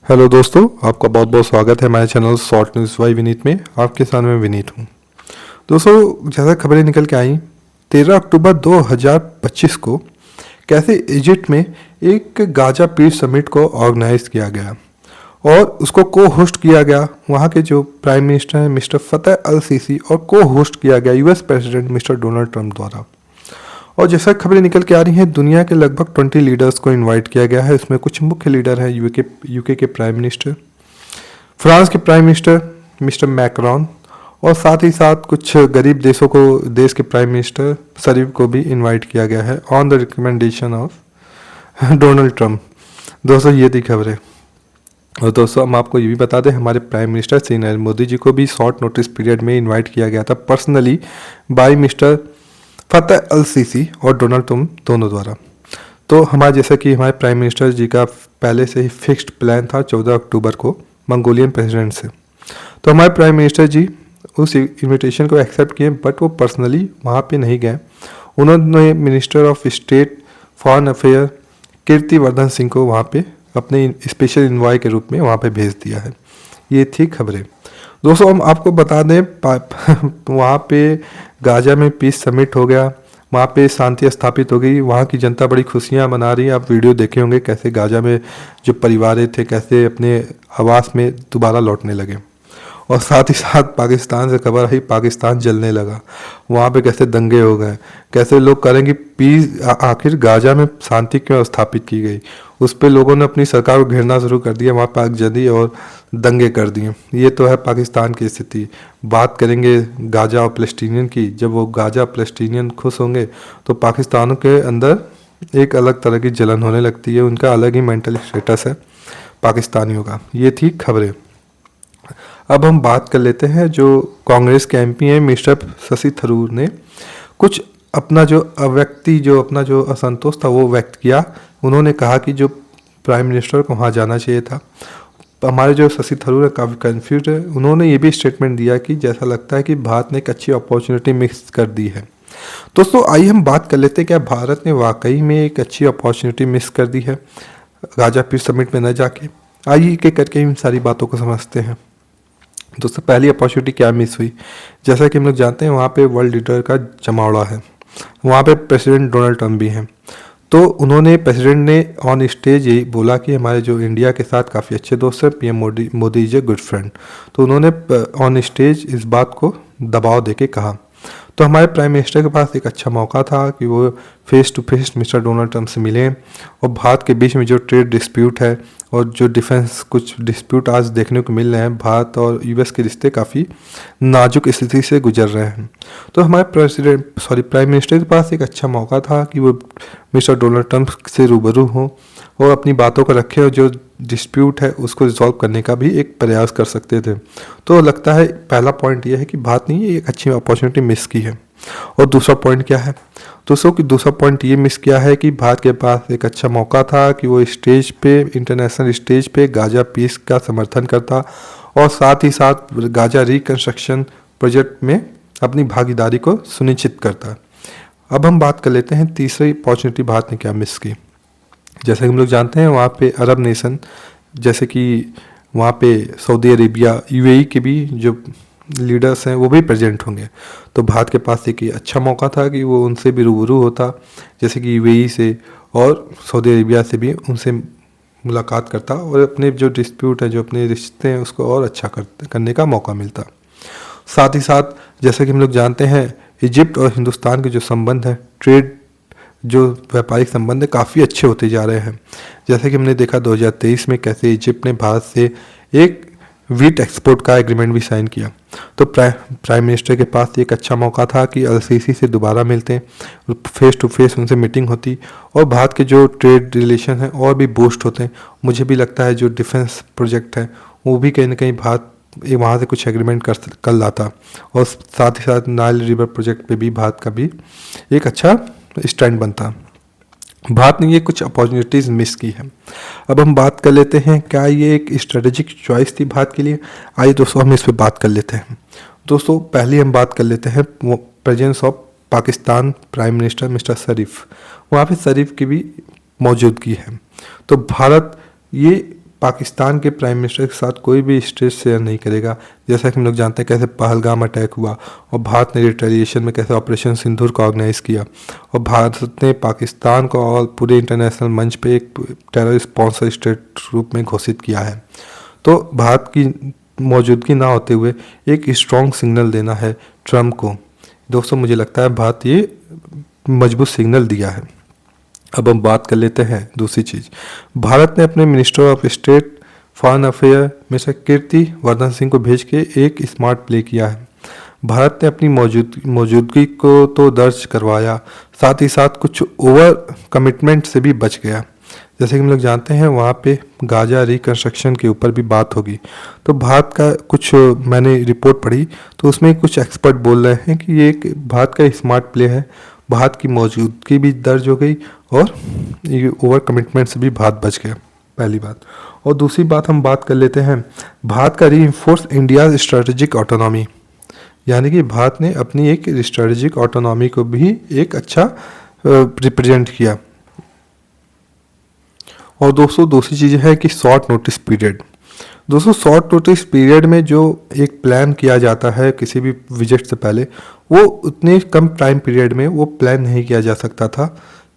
Hello दोस्तों, आपका बहुत बहुत स्वागत है हमारे channel short news bye Vineet में। आपके साथ में विनीत हूँ। दोस्तों, जैसा खबरें निकल के आई 13 अक्टूबर 2025 को कैसे इजिप्ट में एक गाजा पीस समिट को ऑर्गेनाइज किया गया और उसको को होस्ट किया गया वहाँ के जो प्राइम मिनिस्टर हैं मिस्टर फतेह अल सीसी और को होस्ट किया गया US president mister Donald Trump द्वारा। और जैसा खबरें निकल के आ रही हैं, दुनिया के लगभग 20 लीडर्स को इनवाइट किया गया है। इसमें कुछ मुख्य लीडर हैं यूके के प्राइम मिनिस्टर, फ्रांस के प्राइम मिनिस्टर मिस्टर मैक्रॉन और साथ ही साथ कुछ गरीब देशों को देश के प्राइम मिनिस्टर शरीफ को भी इनवाइट किया गया है on the recommendation of Donald Trump. दोस्तों, ये थी खबरें। और दोस्तों, हम आपको ये भी बता दें, हमारे प्राइम मिनिस्टर श्री नरेंद्र मोदी जी को भी शॉर्ट नोटिस पीरियड में इनवाइट किया गया था पर्सनली बाय मिस्टर फतेह अल सीसी और डोनाल्ड ट्रंप दोनों द्वारा। तो हमारे जैसा कि हमारे प्राइम मिनिस्टर जी का पहले से ही फिक्स्ड प्लान था 14 अक्टूबर को मंगोलियन प्रेसिडेंट से, तो हमारे प्राइम मिनिस्टर जी उस इनविटेशन को एक्सेप्ट किए, बट वो पर्सनली वहाँ पे नहीं गए। उन्होंने minister of state foreign affair Kirtivardhan Singh को वहाँ पे अपने स्पेशल इन्वॉय के रूप में वहाँ पे भेज दिया है। ये थी खबरें। दोस्तों, हम आपको बता दें वहाँ पे गाजा में पीस समिट हो गया, वहाँ पे शांति स्थापित हो गई, वहाँ की जनता बड़ी खुशियाँ मना रही है। आप वीडियो देखे होंगे कैसे गाजा में जो परिवार थे कैसे अपने आवास में दोबारा लौटने लगे। और साथ ही साथ पाकिस्तान से खबर आई, पाकिस्तान जलने लगा, वहाँ पे कैसे दंगे हो गए, कैसे लोग करेंगे पीस। आखिर गाजा में शांति क्यों स्थापित की गई, उस पर लोगों ने अपनी सरकार को घेरना शुरू कर दिया, वहाँ पाक जदी और दंगे कर दिए। ये तो है पाकिस्तान की स्थिति। बात करेंगे गाजा और फलस्तीनियन की, जब वो गाजा फलस्तीनियन खुश होंगे तो पाकिस्तान के अंदर एक अलग तरह की जलन होने लगती है, उनका अलग ही मेंटल स्टेटस है पाकिस्तानियों का। ये थी खबरें। अब हम बात कर लेते हैं जो कांग्रेस के एमपी हैं मिस्टर शशि थरूर ने कुछ अपना जो अपना जो असंतोष था वो व्यक्त किया। उन्होंने कहा कि जो प्राइम मिनिस्टर को वहाँ जाना चाहिए था। हमारे जो शशि थरूर है काफ़ी कन्फ्यूज है। उन्होंने ये भी स्टेटमेंट दिया कि जैसा लगता है कि भारत ने एक अच्छी अपॉर्चुनिटी मिस कर दी है। दोस्तों, आइए हम बात कर लेते हैं क्या भारत ने वाकई में एक अच्छी अपॉर्चुनिटी मिस कर दी है गाजा पीस समिट में न जाके। आइए एक एक करके इन सारी बातों को समझते हैं। दोस्तों, पहली अपॉर्चुनिटी क्या मिस हुई, जैसा कि हम लोग जानते हैं वहाँ पे वर्ल्ड लीडर का जमावड़ा है, वहाँ पे प्रेसिडेंट डोनाल्ड ट्रंप भी हैं। तो उन्होंने प्रेसिडेंट ने ऑन स्टेज यही बोला कि हमारे जो इंडिया के साथ काफ़ी अच्छे दोस्त हैं, PM Modi is a good friend. तो उन्होंने ऑन स्टेज इस बात को दबाव देके कहा। तो हमारे प्राइम मिनिस्टर के पास एक अच्छा मौका था कि वो face to face mister Donald Trump से मिलें और भारत के बीच में जो ट्रेड डिस्प्यूट है और जो डिफेंस कुछ डिस्प्यूट आज देखने को मिल रहे हैं, भारत और यूएस के रिश्ते काफ़ी नाजुक स्थिति से गुजर रहे हैं। तो हमारे प्राइम मिनिस्टर के पास एक अच्छा मौका था कि वो मिस्टर डोनाल्ड ट्रंप से रूबरू हों और अपनी बातों को रखें और जो डिस्प्यूट है उसको रिजॉल्व करने का भी एक प्रयास कर सकते थे। तो लगता है पहला पॉइंट ये है कि भारत ने एक अच्छी अपॉर्चुनिटी मिस की है। और दूसरा पॉइंट क्या है दोस्तों, कि दूसरा पॉइंट ये मिस किया है कि भारत के पास एक अच्छा मौका था कि वो स्टेज पे इंटरनेशनल स्टेज पे गाजा पीस का समर्थन करता और साथ ही साथ गाजा रिकंस्ट्रक्शन प्रोजेक्ट में अपनी भागीदारी को सुनिश्चित करता। अब हम बात कर लेते हैं तीसरी अपॉर्चुनिटी भारत ने क्या मिस की। जैसे हम लोग जानते हैं वहाँ पे अरब नेशन जैसे कि वहाँ पे सऊदी अरेबिया यूएई के भी जो लीडर्स हैं वो भी प्रेजेंट होंगे। तो भारत के पास एक अच्छा मौका था कि वो उनसे भी रूबरू होता, जैसे कि यूएई से और सऊदी अरेबिया से भी उनसे मुलाकात करता और अपने जो डिस्प्यूट है जो अपने रिश्ते हैं उसको और अच्छा करने का मौका मिलता। साथ ही साथ जैसे कि हम लोग जानते हैं इजिप्ट और हिंदुस्तान के जो संबंध है, ट्रेड जो व्यापारिक संबंध है काफ़ी अच्छे होते जा रहे हैं। जैसे कि हमने देखा 2023 में कैसे इजिप्ट ने भारत से एक वीट एक्सपोर्ट का एग्रीमेंट भी साइन किया। तो प्राइम मिनिस्टर के पास एक अच्छा मौका था कि अलसीसी से दोबारा मिलते हैं, फेस टू फेस उनसे मीटिंग होती और भारत के जो ट्रेड रिलेशन हैं और भी बूस्ट होते हैं। मुझे भी लगता है जो डिफेंस प्रोजेक्ट है वो भी कहीं ना कहीं भारत वहाँ से कुछ एग्रीमेंट कर लाता और साथ ही साथ नाइल रिवर प्रोजेक्ट पे भी भारत का भी एक अच्छा स्टैंड बनता। भारत ने ये कुछ अपॉर्चुनिटीज़ मिस की है। अब हम बात कर लेते हैं क्या ये एक स्ट्रेटेजिक चॉइस थी भारत के लिए। आइए दोस्तों हम इस पर बात कर लेते हैं। दोस्तों, पहले हम बात कर लेते हैं presence of Pakistan prime minister mister Sharif. वहाँ पे शरीफ की भी मौजूदगी है। तो भारत ये पाकिस्तान के प्राइम मिनिस्टर के साथ कोई भी स्टेज शेयर नहीं करेगा। जैसा कि हम लोग जानते हैं कैसे पहलगाम अटैक हुआ और भारत ने रिटेलिएशन में कैसे ऑपरेशन सिंदूर को ऑर्गेनाइज किया और भारत ने पाकिस्तान को और पूरे इंटरनेशनल मंच पे एक टेरर स्पॉन्सर स्टेट रूप में घोषित किया है। तो भारत की मौजूदगी ना होते हुए एक स्ट्रॉन्ग सिग्नल देना है ट्रम्प को। दोस्तों मुझे लगता है भारत ये मजबूत सिग्नल दिया है। अब हम बात कर लेते हैं दूसरी चीज़। भारत ने अपने minister of state foreign affair में से कीर्ति वर्धन सिंह को भेज के एक स्मार्ट प्ले किया है। भारत ने अपनी मौजूदगी को तो दर्ज करवाया, साथ ही साथ कुछ ओवर कमिटमेंट से भी बच गया। जैसे कि हम लोग जानते हैं वहाँ पे गाजा रिकंस्ट्रक्शन के ऊपर भी बात होगी। तो भारत का कुछ मैंने रिपोर्ट पढ़ी तो उसमें कुछ एक्सपर्ट बोल रहे हैं कि ये एक भारत का स्मार्ट प्ले है, भारत की मौजूदगी भी दर्ज हो गई और ये ओवर कमिटमेंट से भी भारत बच गया, पहली बात। और दूसरी बात हम बात कर लेते हैं भारत का रीइंफोर्स इंडिया स्ट्रेटेजिक ऑटोनॉमी, यानी कि भारत ने अपनी एक स्ट्रेटेजिक ऑटोनॉमी को भी एक अच्छा रिप्रेजेंट किया। और दोस्तों दूसरी चीज़ है कि शॉर्ट नोटिस पीरियड। दोस्तों शॉर्ट नोटिस पीरियड में जो एक प्लान किया जाता है किसी भी विजिट से पहले, वो उतने कम टाइम पीरियड में वो प्लान नहीं किया जा सकता था,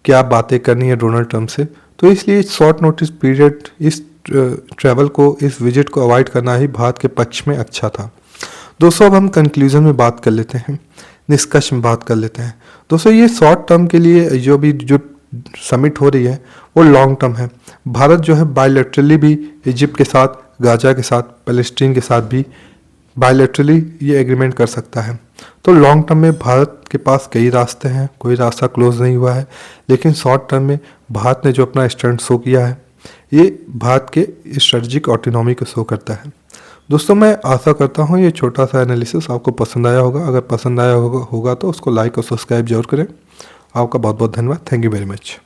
क्या बातें करनी है डोनाल्ड ट्रंप से। तो इसलिए शॉर्ट नोटिस पीरियड इस ट्रैवल को, इस विजिट को अवॉइड करना ही भारत के पक्ष में अच्छा था। दोस्तों अब हम कंक्लूजन में बात कर लेते हैं, निष्कर्ष में बात कर लेते हैं। दोस्तों ये शॉर्ट टर्म के लिए जो समिट हो रही है वो लॉन्ग टर्म है। भारत जो है बायलैटरली भी इजिप्ट के साथ, गाजा के साथ, पैलेस्टीन के साथ भी बायलैटरली ये एग्रीमेंट कर सकता है। तो लॉन्ग टर्म में भारत के पास कई रास्ते हैं, कोई रास्ता क्लोज नहीं हुआ है, लेकिन शॉर्ट टर्म में भारत ने जो अपना स्टैंड शो किया है ये भारत के स्ट्रेटजिक ऑटोनॉमी को शो करता है। दोस्तों मैं आशा करता हूँ ये छोटा सा एनालिसिस आपको पसंद आया होगा। अगर पसंद आया होगा तो उसको लाइक और सब्सक्राइब जरूर करें। आपका बहुत बहुत धन्यवाद। Thank you very much.